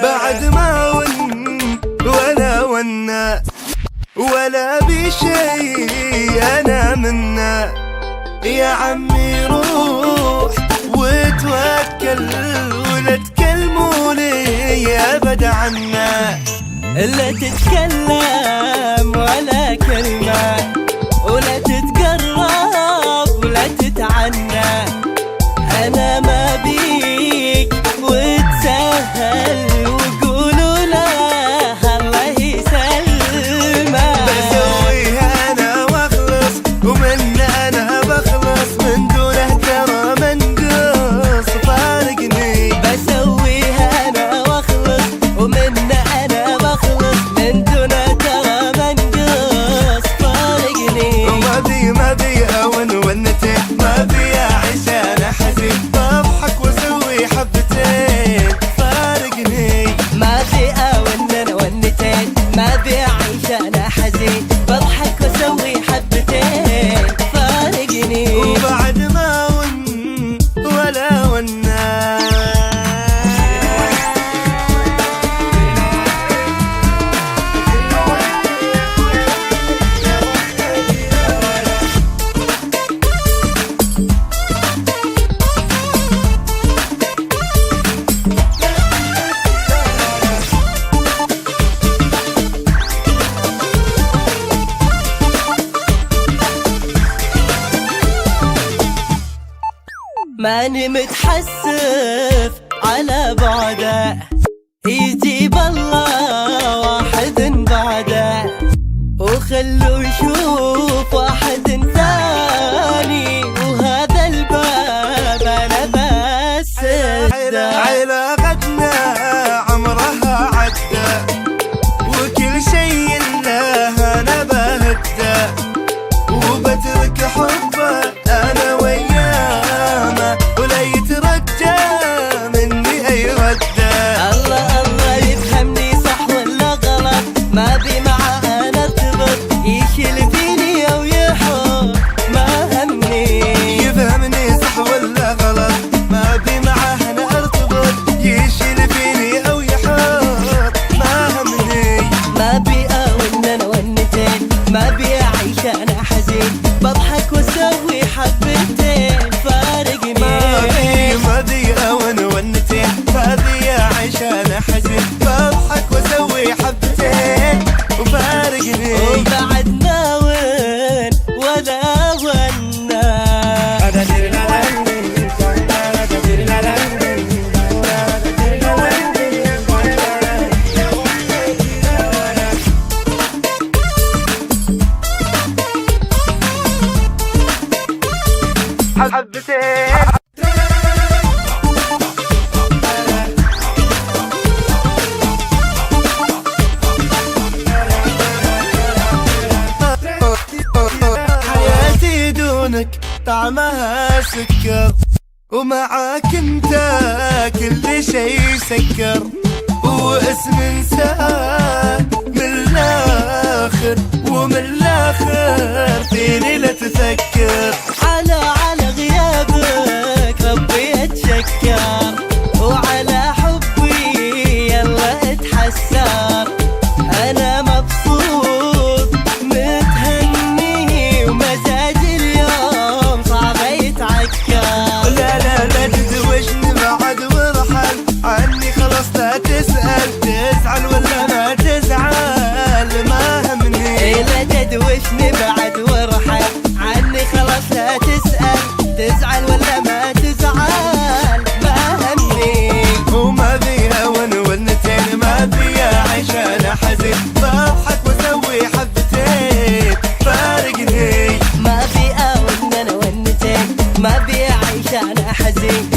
بعد ما ون ولا ونا ولا بشي أنا منا، يا عمي روح وتوكل ولا تكلموني أبد عنا، لا تتكلم ولا كلمة ولا تتقرب ولا تتعنى، أنا ما بيك وتسهل وقولوا له الله يسلمه. بسويها أنا واخلص ومن أنا بخلص، من دونه ترى منقص فارقني. بسويها أنا واخلص ومن أنا بخلص، من دونه ترى منقص فارقني. ما بي أون ونتين، ما بي أعيش أنا حزين، بضحك وأسوي حبتين فارقني. ما بي أون أنا ونتين، ما بي أعيش أنا حزين، بضحك وأسوي حبتين فارقني. وبعد ما ون ولا ونا ماني متحسف على بعده، يجيب الله واحد بعده، وخلوا يشوف واحد ثاني، وهذا الباب انا بس علاقتنا عمرها عدى، وكل شيء له انا بهده، وبترك حبه انا وياه ولا يترجى مني اي رده. الله الله يفهمني صح ولا غلط، ما بي معاه انا ارتبط، يشيل فيني او يحط ما همني. يفهمني صح ولا غلط، ما بي معاه انا ارتبط، يشيل فيني او يحط ما همني. ما بي اون انا ونتين، ما بي اعيش انا حزين، بضحك واسوي حبتين فارقني. ما بي اون ونتين، ما بي اعيش انا حزين، بضحك واسوي حبتين وفارقني. وبعد ما ون ولا ونا حبتين. حياتي دونك طعمها سكر، ومعاك انت كل شي سكر، واسم انساه من الاخر، ومن الاخر فيني لا تفكر. على غيابك ربي اتشكر، وعلى حبي يلا اتحسر، انا مبسوط متهني ومزاجي اليوم صعب يتعكر. لا تدوشني بعد ورحل عني، خلاص لا تسأل، تزعل ولا ما تزعل ما همني. لا تدوشني بعد ورحل عني، خلاص لا تسأل، تزعل ولا ما تزعل ما همني. وما بي هون ونتين، ما بي أعيش أنا حزين، بضحك وأسوي حبتين فارقني. ما بي أون أنا ونتين، ما بي أعيش أنا حزين،